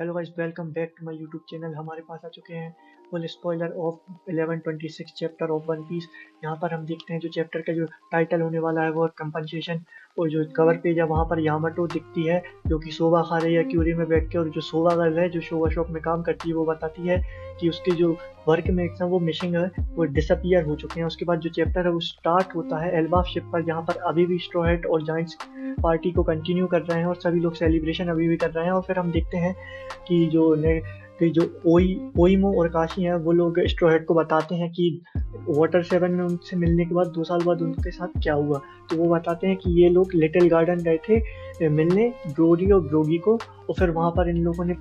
Hello guys, welcome back to my YouTube channel. हमारे पास आ चुके हैं full spoiler of 1126 chapter of One Piece. यहाँ पर हम देखते हैं जो चैप्टर का जो टाइटल होने वाला है वो कंपनसेशन। और जो कवर पेज है वहाँ पर यामाटो दिखती है जो कि सोबा खा रही है क्यूरी में बैठ के। और जो सोबा गर्ल है जो शोवा शॉप में काम करती है वो बताती है कि उसके जो वर्क मेट्स हैं वो मिसिंग है, वो डिसअपियर हो चुके हैं। उसके बाद जो चैप्टर है वो स्टार्ट होता है एल्बाफ शिप पर, जहाँ पर अभी भी स्ट्रॉ हैट और जायंट्स पार्टी को कंटिन्यू कर रहे हैं और सभी लोग सेलिब्रेशन अभी भी कर रहे हैं। और फिर हम देखते हैं कि जो ओइमो और काशी हैं वो लोग स्ट्रॉ हैट को बताते हैं कि वाटर सेवन में उनसे मिलने के बाद 2 साल बाद उनके साथ क्या हुआ। तो वो बताते हैं कि ये लोग लिटिल गार्डन गए थे मिलने ब्रोडी और ब्रोगी को। और फिर वहाँ पर इन लोगों ने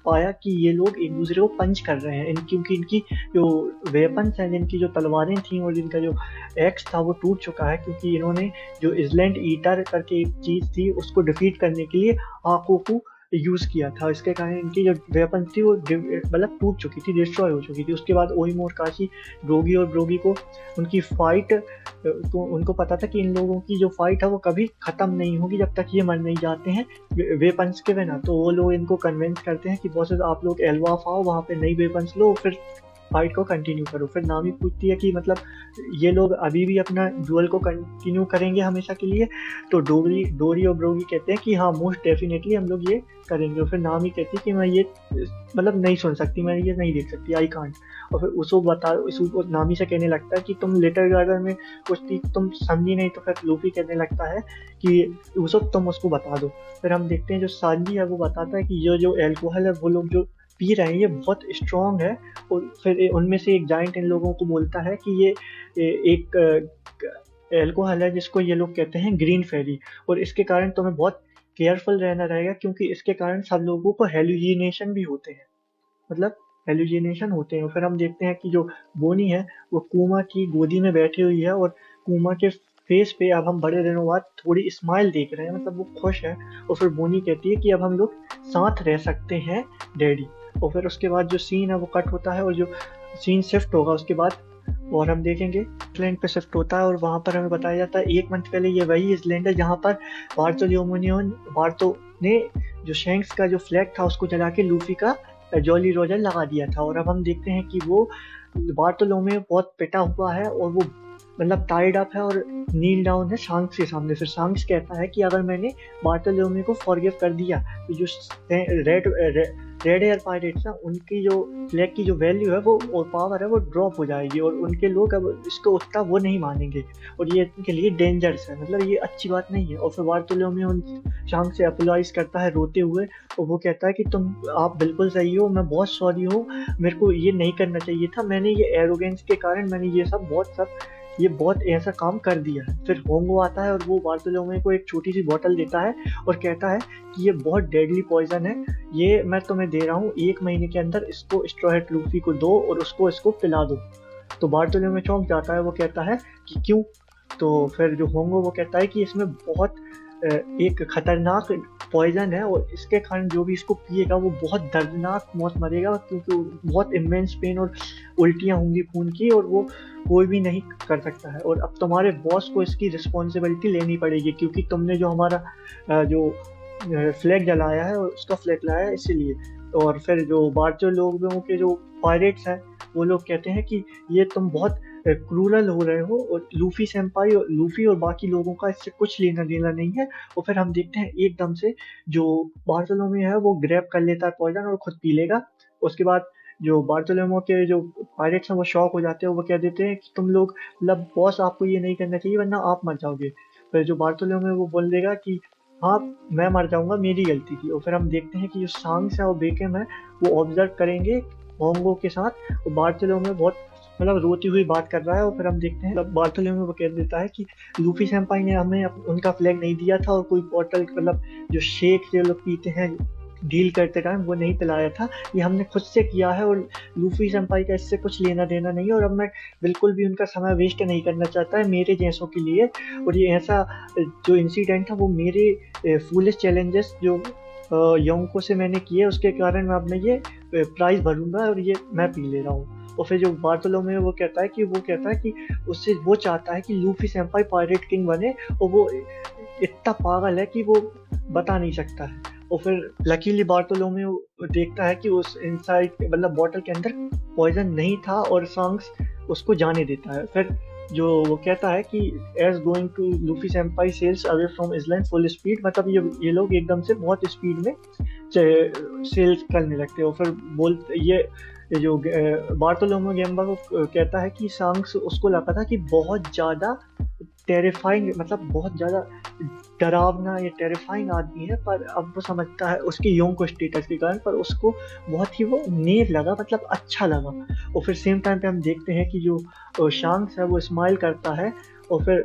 पाया कि ये लोग एक दूसरे को पंच कर रहे हैं क्योंकि इनकी जो वेपन्स हैं, जिनकी जो तलवारें थी और जिनका जो एक्स था वो टूट चुका है, क्योंकि इन्होंने जो इजलैंड ईटर करके एक चीज थी उसको डिफीट करने के लिए आंखों को यूज किया था। इसके कारण इनकी जो वेपन थी वो मतलब टूट चुकी थी, डिस्ट्रॉय हो चुकी थी। उसके बाद ओइमो और काशी ब्रोगी और ब्रोगी को उनकी फाइट, तो उनको पता था कि इन लोगों की जो फाइट है वो कभी खत्म नहीं होगी जब तक ये मर नहीं जाते हैं वेपन्स के बिना। तो वो लोग इनको कन्विंस करते हैं कि बॉसेस आप लोग एल्वाफ आओ, वहाँ पे नई वेपन्स लो, फिर फाइट को कंटिन्यू करो। फिर नामी पूछती है कि मतलब ये लोग अभी भी अपना डुअल को कंटिन्यू करेंगे हमेशा के लिए। तो डोरी और ब्रोगी कहते हैं कि हाँ, मोस्ट डेफिनेटली हम लोग ये करेंगे। और फिर नामी कहती है कि मैं ये मतलब नहीं सुन सकती, मैं ये नहीं देख सकती, आई कांट। और फिर उसको नामी से कहने लगता है कि तुम लिटिल गार्डन में कुछ थी तुम समझी नहीं। तो फिर लूफी कहने लगता है कि उसको तुम उसको बता दो। फिर हम देखते हैं जो सांजी है वो बताता है कि ये जो एल्कोहल है वो लोग जो पी रहे हैं ये बहुत स्ट्रांग है। और फिर उनमें से एक जाइंट इन लोगों को बोलता है कि ये एक एल्कोहल है जिसको ये लोग कहते हैं ग्रीन फेरी, और इसके कारण तुम्हें बहुत केयरफुल रहना रहेगा क्योंकि इसके कारण सब लोगों को हेलुजिनेशन भी होते हैं, मतलब हेलुजिनेशन होते हैं। फिर हम देखते हैं कि जो बोनी है वो कुमा की गोदी में बैठी हुई है और कुमा के फेस पे अब हम बड़े दिनों बाद थोड़ी स्माइल देख रहे हैं, मतलब वो खुश है। और फिर बोनी कहती है कि अब हम लोग साथ रह सकते हैं डैडी। और फिर उसके बाद जो सीन है वो कट होता है और जो सीन शिफ्ट होगा उसके बाद और हम देखेंगे आइसलैंड पे शिफ्ट होता है। और वहां पर हमें बताया जाता है 1 मंथ पहले ये वही आइसलैंड है जहाँ पर बार्तो ने जो शैंक्स का जो फ्लैग था उसको जला के लूफी का जॉली रोजर लगा दिया था। और अब हम देखते हैं कि वो बार्टोलोमे बहुत पिटा हुआ है और वो मतलब टाइड अप है और नील डाउन है शांक्स के सामने। फिर शांक्स कहता है कि अगर मैंने बार्टोलोमे को फॉरगिव कर दिया तो जो रेड एयर पायरेट्स हैं उनकी जो फ्लैग की जो वैल्यू है वो और पावर है वो ड्रॉप हो जाएगी और उनके लोग अब इसको उतना वो नहीं मानेंगे और ये इनके लिए डेंजरस है, मतलब ये अच्छी बात नहीं है। और फिर बार्टोलोमे उन शांक्स से अपोलाइज करता है रोते हुए और वो कहता है कि आप बिल्कुल सही हो, मैं बहुत सॉरी हूँ, मेरे को ये नहीं करना चाहिए था, मैंने ये एरोगेंस के कारण मैंने ये बहुत ऐसा काम कर दिया है। फिर होंगो आता है और वो बार्टोलोमे को एक छोटी सी बोतल देता है और कहता है कि ये बहुत डेडली पॉइजन है, ये मैं तुम्हें दे रहा हूँ, 1 महीने के अंदर इसको स्ट्रॉ हैट लूफी को दो और इसको पिला दो। तो बार्टोलोमे चौंक जाता है, वो कहता है कि क्यों। तो फिर जो होंगो वो कहता है कि इसमें बहुत एक खतरनाक पॉइजन है और इसके कारण जो भी इसको पिएगा वो बहुत दर्दनाक मौत मरेगा, क्योंकि बहुत इमेंस पेन और उल्टियाँ होंगी खून की और वो कोई भी नहीं कर सकता है। और अब तुम्हारे बॉस को इसकी रिस्पॉन्सिबिलिटी लेनी पड़ेगी क्योंकि तुमने जो हमारा जो फ्लैग जलाया है उसका फ्लैग लाया है इसीलिए। और फिर जो बार्चो लोगों के जो पायरेट्स हैं वो लोग कहते हैं कि ये तुम बहुत क्रूरल हो रहे हो और लूफी और बाकी लोगों का इससे कुछ लेना देना नहीं है। और फिर हम देखते हैं एकदम से जो बार्टोलोमे है वो ग्रैब कर लेता है पॉइजन और खुद पी लेगा। उसके बाद जो बार्टोलोमे के जो पायरेट्स हैं वो शॉक हो जाते हैं, वो कह देते हैं कि तुम लोग मतलब बॉस आपको ये नहीं करना चाहिए वरना आप मर जाओगे। फिर जो बार्टोलोमे वो बोल देगा कि हाँ मैं मर जाऊंगा, मेरी गलती थी। और फिर हम देखते हैं कि जो सांग्स है और बेकम है वो ऑब्जर्व करेंगे होंगो के साथ और बार्टोलोमे बहुत मतलब रोती हुई बात कर रहा है। और फिर हम देखते हैं बार्टोलोमे वो कह देता है कि लूफी सेंपाई ने हमें उनका फ्लैग नहीं दिया था और कोई बॉटल मतलब जो शेक जो लोग पीते हैं डील करते टाइम वो नहीं पिलाया था, ये हमने खुद से किया है और लूफी सेंपाई का इससे कुछ लेना देना नहीं है और अब मैं बिल्कुल भी उनका समय वेस्ट नहीं करना चाहता है मेरे जैसों के लिए। और ये ऐसा जो इंसिडेंट था वो मेरे फूलिश चैलेंजेस जो योंको से मैंने किए उसके कारण मैं अब मैं ये प्राइस भरूंगा और ये मैं पी ले रहा हूँ। और फिर जो बार्टोलोमे वो कहता है कि उससे वो चाहता है कि लूफी सेंपाई पायरेट किंग बने और वो इतना पागल है कि वो बता नहीं सकता है। और फिर लकीली बार्टोलोमेओ देखता है कि उस इनसाइड मतलब बॉटल के अंदर पॉइजन नहीं था और सांग्स उसको जाने देता है। फिर जो वो कहता है कि as going to Luffy senpai sails away from island full speed, मतलब ये लोग एकदम से बहुत स्पीड में सेल्स करने लगते हैं। और फिर ये जो बार्टोलोमेओ गैम्बा को कहता है कि सांग्स उसको लगा था कि बहुत ज़्यादा टेरिफाइंग, मतलब बहुत ज़्यादा डरावना या टेरिफाइंग आदमी है, पर अब वो समझता है उसके योंको स्टेटस के कारण, पर उसको बहुत ही वो नेव लगा, मतलब अच्छा लगा। और फिर सेम टाइम पे हम देखते हैं कि जो शांक्स है वो स्माइल करता है और फिर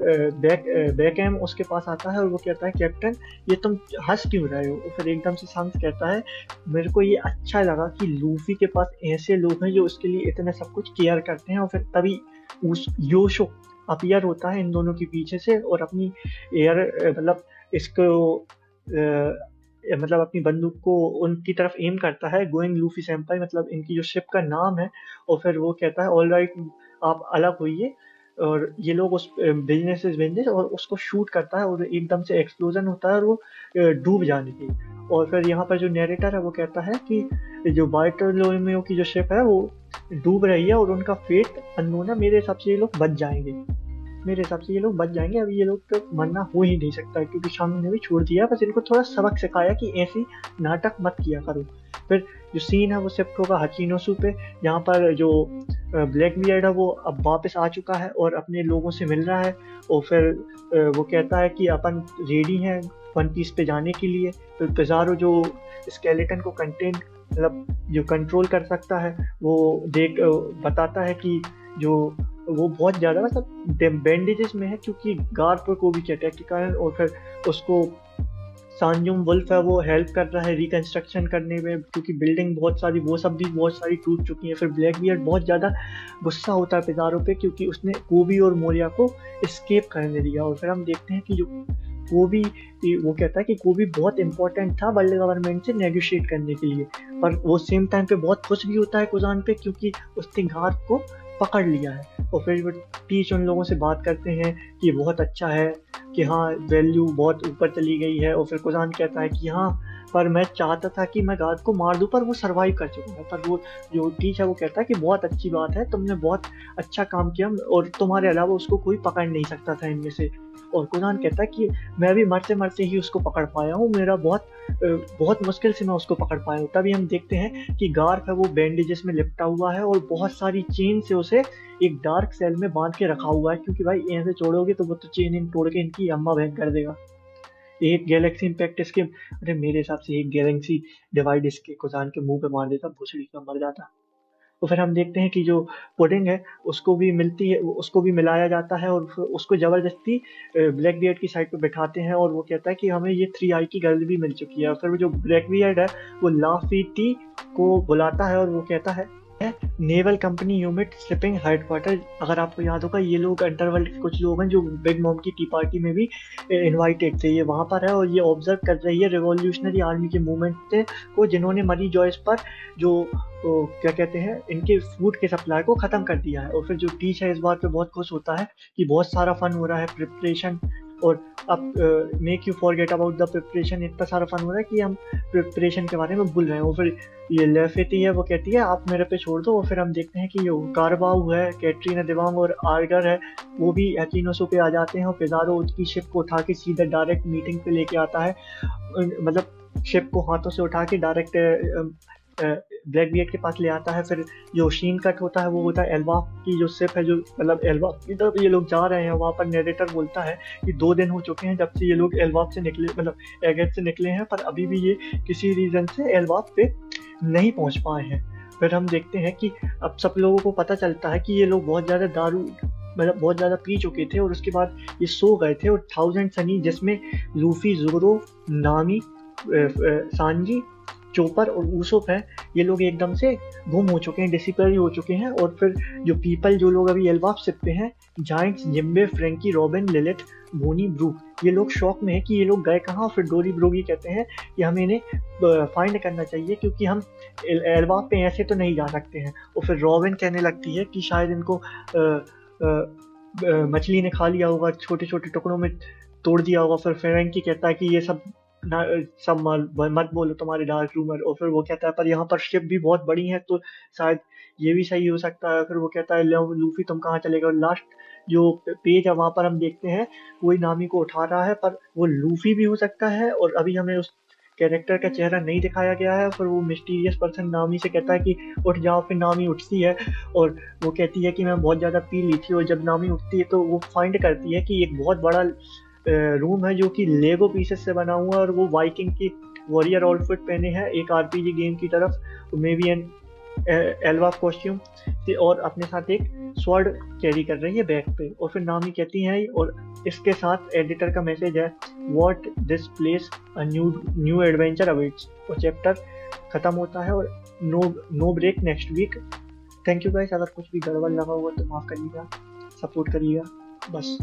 बैकहैम उसके पास आता है और वो कहता है कैप्टन ये तुम हंस क्यों रहे हो। और फिर एकदम से शांक्स कहता है मेरे को ये अच्छा लगा कि लूफी के पास ऐसे लोग हैं जो उसके लिए इतना सब कुछ केयर करते हैं। और फिर तभी उस योशो अपीयर होता है इन दोनों के पीछे से और अपनी मतलब इसको मतलब अपनी बंदूक को उनकी तरफ एम करता है, गोइंग लूफी सेंपाई मतलब इनकी जो शिप का नाम है। और फिर वो कहता है ऑल राइट आप अलग होइए, और ये लोग उस बिजनेस और उसको शूट करता है और एकदम से एक्सप्लोजन होता है और वो डूब जाने की। और फिर यहाँ पर जो नैरेटर है वो कहता है कि जो बार्टोलोमेओ की जो शिप है वो डूब रही है और उनका फेट अननोन है, मेरे हिसाब से ये लोग बच जाएंगे। अभी ये लोग तो मरना हो ही नहीं सकता क्योंकि शाम ने भी छोड़ दिया, बस इनको थोड़ा सबक सिखाया कि ऐसी नाटक मत किया करो। फिर जो सीन है वो शिफ्ट होगा हचिनोसू पे, जहाँ पर जो ब्लैक बियर्ड है वो अब वापस आ चुका है और अपने लोगों से मिल रहा है। और फिर वो कहता है कि अपन रेडी हैं वन पीस पे जाने के लिए। फिर पिज़ारो जो स्केलेटन को कंटेन मतलब जो कंट्रोल कर सकता है वो बताता है कि जो वो बहुत ज़्यादा मतलब बैंडेजेस में है क्योंकि गार्प को भी अटैक के कारण। और फिर उसको सांजुम वुल्फ है वो हेल्प कर रहा है रिकंस्ट्रक्शन करने में क्योंकि बिल्डिंग बहुत सारी टूट चुकी हैं। फिर ब्लैक बियर्ड बहुत ज़्यादा गुस्सा होता है पिज़ारो पे क्योंकि उसने कोबी और मोरिया को एस्केप करने दिया। और फिर हम देखते हैं कि जो कोबी वो कहता है कि कोबी बहुत इंपॉर्टेंट था वर्ल्ड गवर्नमेंट से नेगोशिएट करने के लिए, पर वो सेम टाइम पे बहुत खुश भी होता है कुजान पे क्योंकि उसने गार्प को पकड़ लिया है। और फिर वो टीच उन लोगों से बात करते हैं कि बहुत अच्छा है कि हाँ वैल्यू बहुत ऊपर चली गई है। और फिर कुजान कहता है कि हाँ पर मैं चाहता था कि मैं गार्ड को मार दूं पर वो सरवाइव कर चुका है। पर वो जो टीच है वो कहता है कि बहुत अच्छी बात है, तुमने बहुत अच्छा काम किया और तुम्हारे अलावा उसको कोई पकड़ नहीं सकता था इनमें से। और कुजान कहता है कि मैं भी मरते मरते ही उसको पकड़ पाया हूँ, मेरा बहुत मुश्किल से मैं उसको पकड़ पाया हूँ। तभी हम देखते हैं कि गार्क है वो बैंडेजेस में लिपटा हुआ है और बहुत सारी चेन से उसे एक डार्क सेल में बांध के रखा हुआ है क्योंकि भाई ऐसे छोड़ोगे तो वो तो चेन इन तोड़ के इनकी अम्मा बहन कर देगा। एक गैलेक्सी इम्पैक्ट इसके, अरे मेरे हिसाब से एक गैलेक्सी डिवाइड इसके कुजान के मुंह पे मार देता, भुसड़ी का मर जाता। तो फिर हम देखते हैं कि जो पुडिंग है उसको भी मिलाया जाता है और उसको जबरदस्ती ब्लैक बियर्ड की साइड पे बैठाते हैं और वो कहता है कि हमें ये 3 आई की गर्ल भी मिल चुकी है। और फिर वो जो ब्लैक बियर्ड है वो लाफीटी को बुलाता है और वो कहता है naval company unit shipping headquarter. अगर आपको याद होगा ये लोग अंडरवर्ल्ड के कुछ लोग हैं जो बिग मॉम की टी पार्टी में भी इनवाइटेड थे, ये वहाँ पर है और ये ऑब्जर्व कर रही है रिवॉल्यूशनरी आर्मी के मूवमेंट को जिन्होंने मरी जॉयस पर जो क्या कहते हैं इनके फूड के सप्लाई को ख़त्म कर दिया है। और फिर जो टीच है इस बात पे बहुत खुश होता है कि बहुत सारा फन हो रहा है प्रिपरेशन, और अब make you forget about the preparation, इतना सारा फन हो रहा है कि हम प्रिपरेशन के बारे में भूल रहे हैं। और फिर ये लेफेटी है वो कहती है आप मेरे पे छोड़ दो। और फिर हम देखते हैं कि जो कारबाऊ है, कैटरीना दिवांग और आर्गर है वो भी अकीनोसो पे आ जाते हैं और पिज़ारो उसकी शिप को उठा के सीधा डायरेक्ट मीटिंग पे लेके आता है, मतलब शिप को हाथों से उठा के डायरेक्ट ब्लैक बियर्ड के पास ले आता है। फिर जो शीन कट होता है वो होता है एल्वाफ की जो शिप है, जो मतलब एल्वाफ की तरफ ये लोग जा रहे हैं। वहाँ पर नरेटर बोलता है कि 2 दिन हो चुके हैं जब से ये लोग एल्वाफ से निकले, मतलब एगेट से निकले हैं, पर अभी भी ये किसी रीजन से एल्वाफ पे नहीं पहुँच पाए हैं। फिर हम देखते हैं कि अब सब लोगों को पता चलता है कि ये लोग बहुत ज़्यादा दारू मतलब बहुत ज़्यादा पी चुके थे और उसके बाद ये सो गए थे। और 1000 सनी जिसमें लूफी, ज़ोरो, नामी, सांजी, चोपर और ऊसोप है, ये लोग एकदम से गुम हो चुके हैं, डिसिपेयर हो चुके हैं। और फिर जो पीपल जो लोग अभी एल्वाफ शिप पे हैं, giants, Jinbe, Franky, Robin, Lilith, Bonney, Brook, ये लोग शॉक में है कि ये लोग गए कहाँ। और फिर डोरी ब्रोगी कहते हैं कि हमें इन्हें फाइंड करना चाहिए क्योंकि हम एल्वाफ पे ऐसे तो नहीं जा सकते हैं। और फिर रॉबिन कहने लगती है कि शायद इनको मछली ने खा लिया होगा, छोटे छोटे टुकड़ों में तोड़ दिया होगा। फिर फ्रेंकी कहता है कि ये सब ना सब मत बोलो तुम्हारे डार्क रूमर। और फिर वो कहता है पर यहाँ पर शिप भी बहुत बड़ी है तो शायद ये भी सही हो सकता है। फिर वो कहता है लूफी तुम कहाँ चलेगा। और लास्ट जो पेज है वहां पर हम देखते हैं कोई नामी को उठा रहा है, पर वो लूफी भी हो सकता है और अभी हमें उस कैरेक्टर का चेहरा नहीं दिखाया गया है। फिर वो मिस्टीरियस पर्सन नामी से कहता है कि उठ जाओ। फिर नामी उठती है और वो कहती है कि मैं बहुत ज़्यादा पी ली थी। और जब नामी उठती है तो वो फाइंड करती है कि एक बहुत बड़ा रूम है जो कि लेगो पीसेस से बना हुआ है और वो वाइकिंग की वॉरियर आउटफिट पहने हैं एक आरपीजी गेम की तरफ, maybe an Elva costume से, और अपने साथ एक स्वॉर्ड कैरी कर रही है बैक पे। और फिर नामी कहती हैं और इसके साथ एडिटर का मैसेज है what this place a new adventure awaits. और चैप्टर खत्म होता है और no break next week. Thank you guys, अगर कुछ भी गड़बड़ लगा हुआ तो माफ करिएगा, सपोर्ट करिएगा बस।